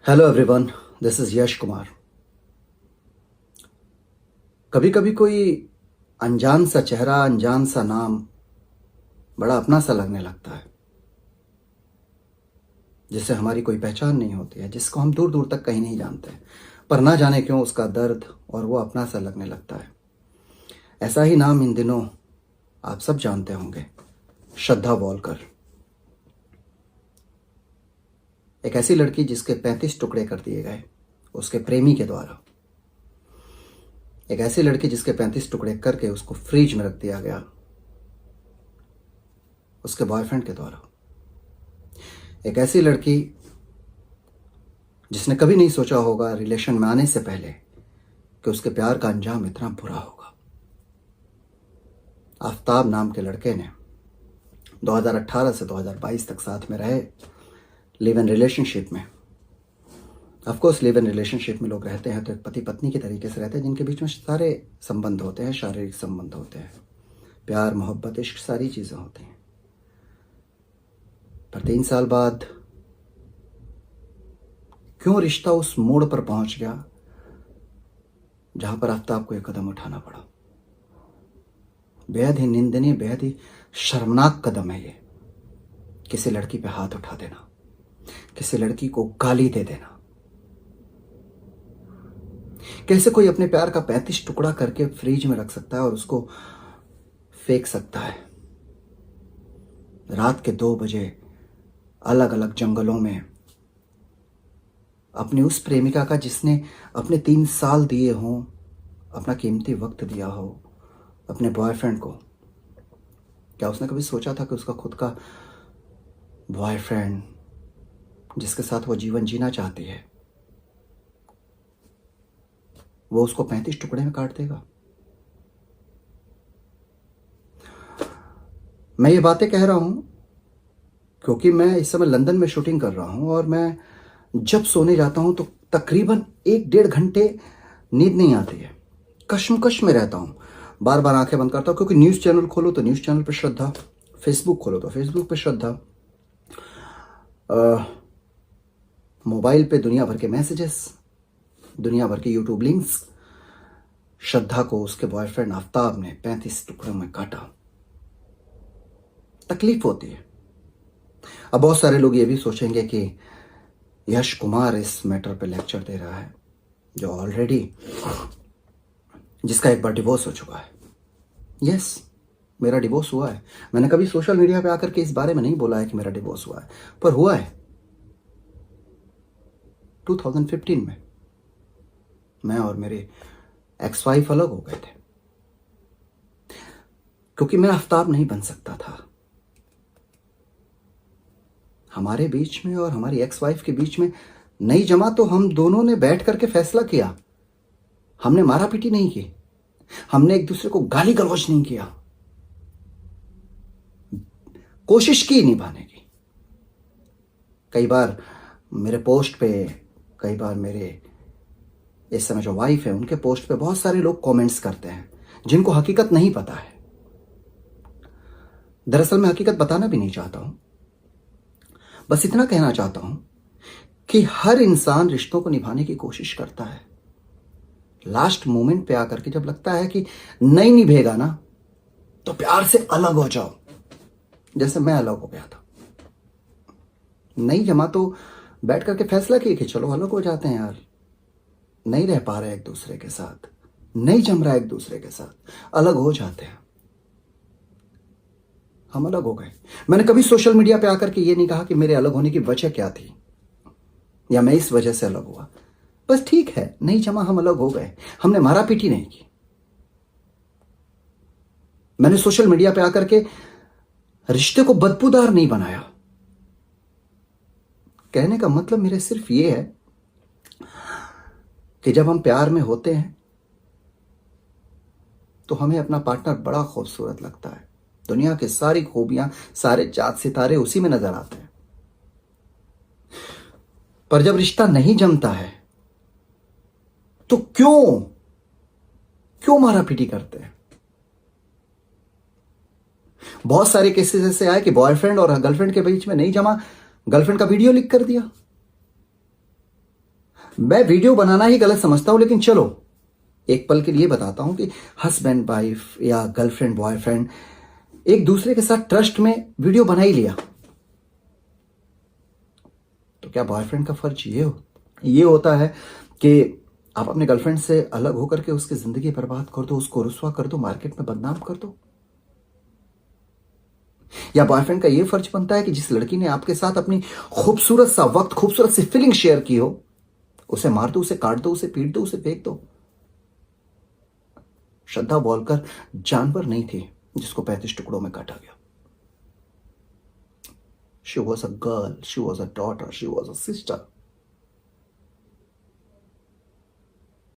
Hello everyone, this is Yash Kumar. कभी कभी कोई अनजान सा चेहरा, अनजान सा नाम बड़ा अपना सा लगने लगता है, जिससे हमारी कोई पहचान नहीं होती है, जिसको हम दूर दूर तक कहीं नहीं जानते, पर ना जाने क्यों उसका दर्द और वो अपना सा लगने लगता है। ऐसा ही नाम इन दिनों आप सब जानते होंगे, श्रद्धा वॉलकर। एक ऐसी लड़की जिसके 35 टुकड़े कर दिए गए उसके प्रेमी के द्वारा। एक ऐसी लड़की जिसके 35 टुकड़े करके उसको फ्रिज में रख दिया गया उसके बॉयफ्रेंड के द्वारा। एक ऐसी लड़की जिसने कभी नहीं सोचा होगा रिलेशन में आने से पहले कि उसके प्यार का अंजाम इतना बुरा होगा। आफ्ताब नाम के लड़के ने 2018 से 2022 तक साथ में रहे, लिव इन रिलेशनशिप में। Of course live in relationship में लोग रहते हैं तो एक पति पत्नी के तरीके से रहते हैं, जिनके बीच में सारे संबंध होते हैं, शारीरिक संबंध होते हैं, प्यार, मोहब्बत, इश्क, सारी चीजें होती हैं। पर 3 साल बाद क्यों रिश्ता उस मोड़ पर पहुंच गया जहां पर आफ्ताब को एक कदम उठाना पड़ा। बेहद ही निंदनीय, बेहद ही शर्मनाक कदम है ये, किसी लड़की पे हाथ उठा देना, किसी लड़की को गाली दे देना। कैसे कोई अपने प्यार का 35 टुकड़ा करके फ्रिज में रख सकता है और उसको फेंक सकता है। रात के 2 बजे अलग अलग जंगलों में अपनी उस प्रेमिका का, जिसने अपने 3 साल दिए हों, अपना कीमती वक्त दिया हो अपने बॉयफ्रेंड को। क्या उसने कभी सोचा था कि उसका खुद का बॉयफ्रेंड, जिसके साथ वो जीवन जीना चाहती है, वो उसको 35 टुकड़े में काट देगा। मैं ये बातें कह रहा हूं क्योंकि मैं इस समय लंदन में शूटिंग कर रहा हूं और मैं जब सोने जाता हूं तो तकरीबन 1-1.5 घंटे नींद नहीं आती है। कश्मकश में रहता हूं, बार बार आंखें बंद करता हूं, क्योंकि न्यूज़ चैनल खोलो तो न्यूज़ चैनल पे श्रद्धा, फेसबुक खोलो तो फेसबुक पे श्रद्धा, मोबाइल पे दुनिया भर के मैसेजेस, दुनिया भर के यूट्यूब लिंक्स। श्रद्धा को उसके बॉयफ्रेंड आफ्ताब ने 35 टुकड़ों में काटा। तकलीफ होती है। अब बहुत सारे लोग ये भी सोचेंगे कि यश कुमार इस मैटर पे लेक्चर दे रहा है, जो ऑलरेडी, जिसका एक बार डिवोर्स हो चुका है। यस, मेरा डिवोर्स हुआ है। मैंने कभी सोशल मीडिया पे आकर के इस बारे में नहीं बोला है कि मेरा डिवोर्स हुआ है, पर हुआ है 2015 में। मैं और मेरे एक्स वाइफ अलग हो गए थे क्योंकि मैं आफ्ताब नहीं बन सकता था। हमारे बीच में और हमारी एक्स वाइफ के बीच में नहीं जमा तो हम दोनों ने बैठ करके फैसला किया। हमने मारा पीटी नहीं की, हमने एक दूसरे को गाली गलौज नहीं किया, कोशिश की निभाने की। कई बार मेरे पोस्ट पे, कई बार मेरे इस समय जो वाइफ है उनके पोस्ट पे बहुत सारे लोग कमेंट्स करते हैं जिनको हकीकत नहीं पता है। दरअसल मैं हकीकत बताना भी नहीं चाहता हूं, बस इतना कहना चाहता हूं कि हर इंसान रिश्तों को निभाने की कोशिश करता है। लास्ट मोमेंट पे आकर के जब लगता है कि नहीं निभेगा ना, तो प्यार से अलग हो जाओ, जैसे मैं अलग हो गया था। नहीं जमा तो बैठ करके फैसला किए कि चलो अलग हो जाते हैं यार, नहीं रह पा रहे एक दूसरे के साथ, नहीं जम रहा एक दूसरे के साथ, अलग हो जाते हैं। हम अलग हो गए। मैंने कभी सोशल मीडिया पे आकर के ये नहीं कहा कि मेरे अलग होने की वजह क्या थी या मैं इस वजह से अलग हुआ। बस ठीक है, नहीं जमा, हम अलग हो गए। हमने मारा पीटी नहीं की। मैंने सोशल मीडिया पे आकर के रिश्ते को बदबूदार नहीं बनाया। कहने का मतलब मेरे सिर्फ ये है कि जब हम प्यार में होते हैं तो हमें अपना पार्टनर बड़ा खूबसूरत लगता है। दुनिया की सारी खूबियां, सारे चांद सितारे उसी में नजर आते हैं। पर जब रिश्ता नहीं जमता है तो क्यों मारा पीटी करते हैं। बहुत सारे केसेस ऐसे आए कि बॉयफ्रेंड और गर्लफ्रेंड के बीच में नहीं जमा, गर्लफ्रेंड का वीडियो लीक कर दिया, मैं वीडियो बनाना ही गलत समझता हूं, लेकिन चलो एक पल के लिए बताता हूं कि हस्बैंड वाइफ या गर्लफ्रेंड बॉयफ्रेंड एक दूसरे के साथ ट्रस्ट में वीडियो बना ही लिया, तो क्या बॉयफ्रेंड का फर्ज ये होता है कि आप अपने गर्लफ्रेंड से अलग होकर के उसकी जिंदगी बर्बाद कर दो, उसको रुस्वा कर दो, मार्केट में बदनाम कर दो? या बॉयफ्रेंड का ये फर्ज बनता है कि जिस लड़की ने आपके साथ अपनी खूबसूरत सा वक्त, खूबसूरत सी फीलिंग शेयर की हो, उसे मार दो, उसे काट दो, उसे पीट दो, उसे फेंक दो? श्रद्धा बोलकर जानवर नहीं थी जिसको 35 टुकड़ों में काटा गया। She was a girl, she was a daughter, she was a sister.